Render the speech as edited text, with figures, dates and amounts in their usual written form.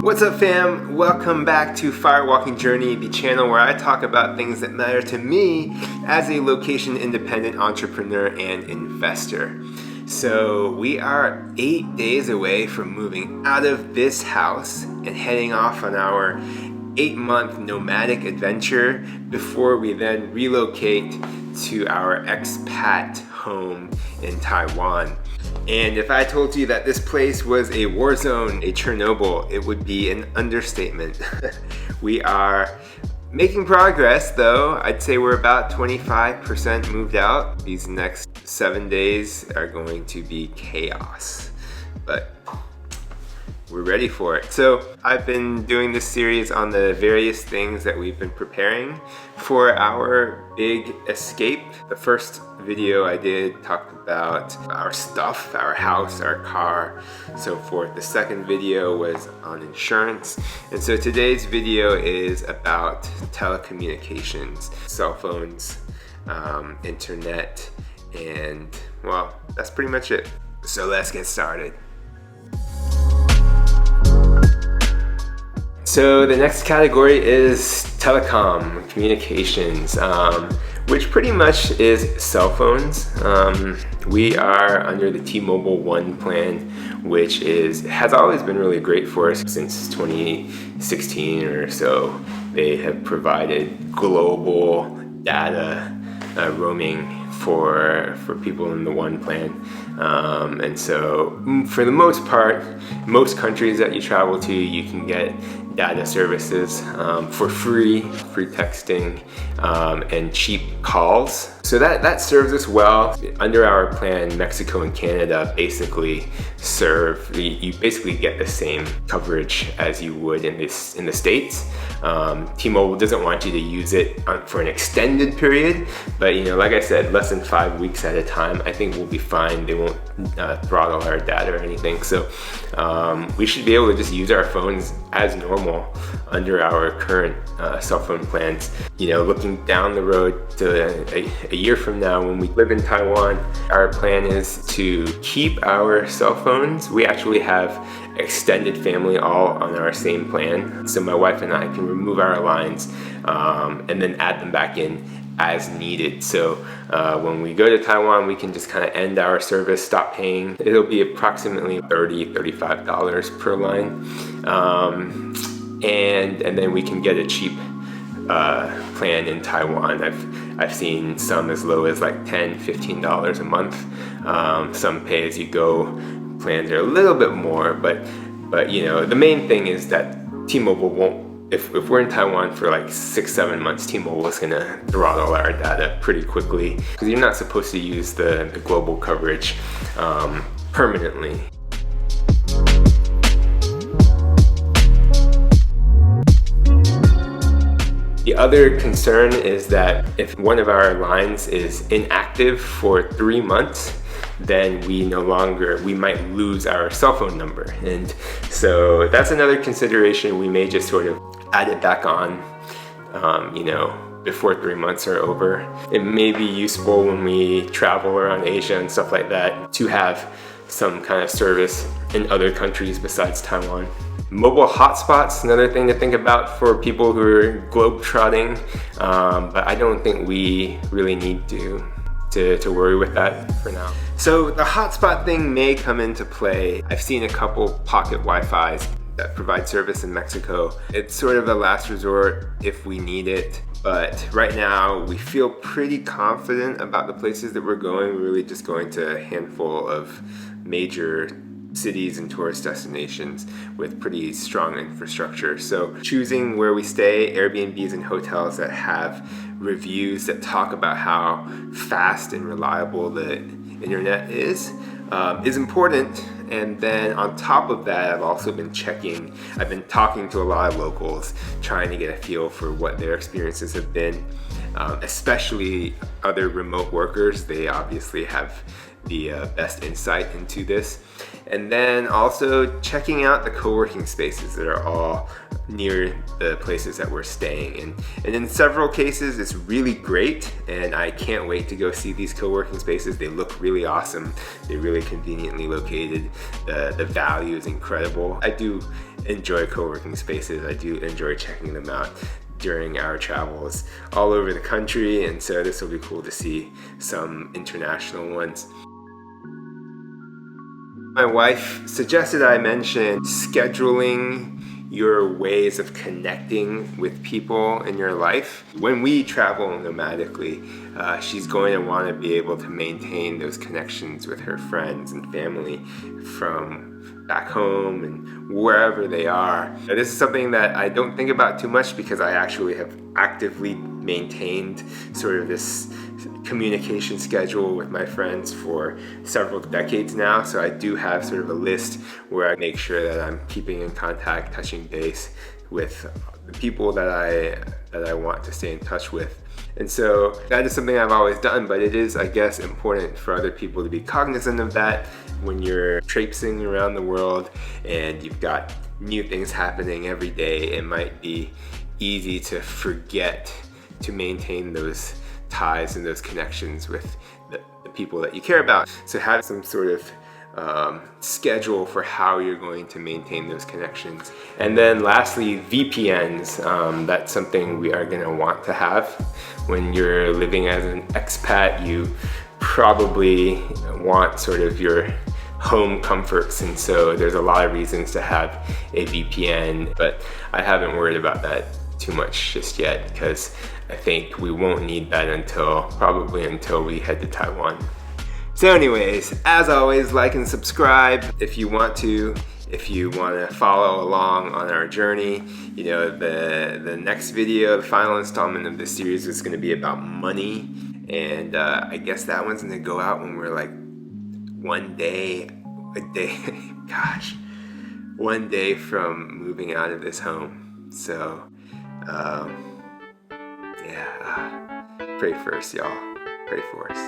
What's up fam? Welcome back to Firewalking Journey, the channel where I talk about things that matter to me as a location independent entrepreneur and investor. So we are 8 days away from moving out of this house and heading off on our 8-month nomadic adventure before we then relocate to our expat home in Taiwan. And if I told you that this place was a war zone, a Chernobyl, it would be an understatement. We are making progress though. I'd say we're about 25% moved out. These next 7 days are going to be chaos, but we're ready for it. So I've been doing this series on the various things that we've been preparing for our big escape. The first video I did talked about our stuff, our house, our car, so forth. The second video was on insurance. And so today's video is about telecommunications, cell phones, internet, and well, that's pretty much it. So let's get started. So the next category is telecom, communications, which pretty much is cell phones. We are under the T-Mobile One plan, which has always been really great for us since 2016 or so. They have provided global data roaming for people in the One plan. And so for the most part, most countries that you travel to, you can get data services for free texting, and cheap calls. So that serves us well. Under our plan, Mexico and Canada basically you basically get the same coverage as you would in the States. T-Mobile doesn't want you to use it for an extended period, but like I said, less than 5 weeks at a time. I think we'll be fine. They won't throttle our data or anything. So we should be able to just use our phones as normal under our current cell phone plans. Looking down the road to a year from now when we live in Taiwan, our plan is to keep our cell phones. We actually have extended family all on our same plan. So my wife and I can remove our lines and then add them back in as needed. So when we go to Taiwan, we can just kind of end our service, stop paying. It'll be approximately $35 per line. And then we can get a cheap plan in Taiwan. I've seen some as low as like $10, $15 a month. Some pay as you go plans are a little bit more, but the main thing is that T-Mobile won't. If we're in Taiwan for like 6-7 months, T-Mobile is gonna throttle our data pretty quickly because you're not supposed to use the global coverage permanently. The other concern is that if one of our lines is inactive for 3 months, then we might lose our cell phone number. And so that's another consideration. We may just sort of add it back on, before 3 months are over. It may be useful when we travel around Asia and stuff like that to have some kind of service in other countries besides Taiwan. Mobile hotspots, another thing to think about for people who are globe-trotting, but I don't think we really need to worry with that for now. So the hotspot thing may come into play. I've seen a couple pocket Wi-Fis that provide service in Mexico. It's sort of a last resort if we need it, but right now we feel pretty confident about the places that we're going. We're really just going to a handful of major cities and tourist destinations with pretty strong infrastructure. So choosing where we stay, Airbnbs and hotels that have reviews that talk about how fast and reliable the internet is important. And then on top of that, I've been talking to a lot of locals, trying to get a feel for what their experiences have been, especially other remote workers. They obviously have the best insight into this. And then also checking out the co-working spaces that are all near the places that we're staying in. And in several cases, it's really great, and I can't wait to go see these co-working spaces. They look really awesome. They're really conveniently located. The value is incredible. I do enjoy co-working spaces. I do enjoy checking them out during our travels all over the country, and so this will be cool to see some international ones. My wife suggested I mention scheduling your ways of connecting with people in your life. When we travel nomadically, she's going to want to be able to maintain those connections with her friends and family from back home and wherever they are. Now, this is something that I don't think about too much because I actually have actively maintained sort of this communication schedule with my friends for several decades now. So I do have sort of a list where I make sure that I'm keeping in contact, touching base with the people that I want to stay in touch with. And so that is something I've always done, but it is, I guess, important for other people to be cognizant of that when you're traipsing around the world and you've got new things happening every day. It might be easy to forget to maintain those ties and those connections with the people that you care about. So have some sort of schedule for how you're going to maintain those connections. And then lastly, VPNs. That's something we are going to want to have. When you're living as an expat, you probably want sort of your home comforts, and so there's a lot of reasons to have a VPN, but I haven't worried about that too much just yet because I think we won't need that probably until we head to Taiwan. So anyways, as always, like and subscribe if you want to. If you want to follow along on our journey, you know, the next video, the final installment of this series is going to be about money, and I guess that one's going to go out when we're like one day from moving out of this home. So pray for us, y'all. Pray for us.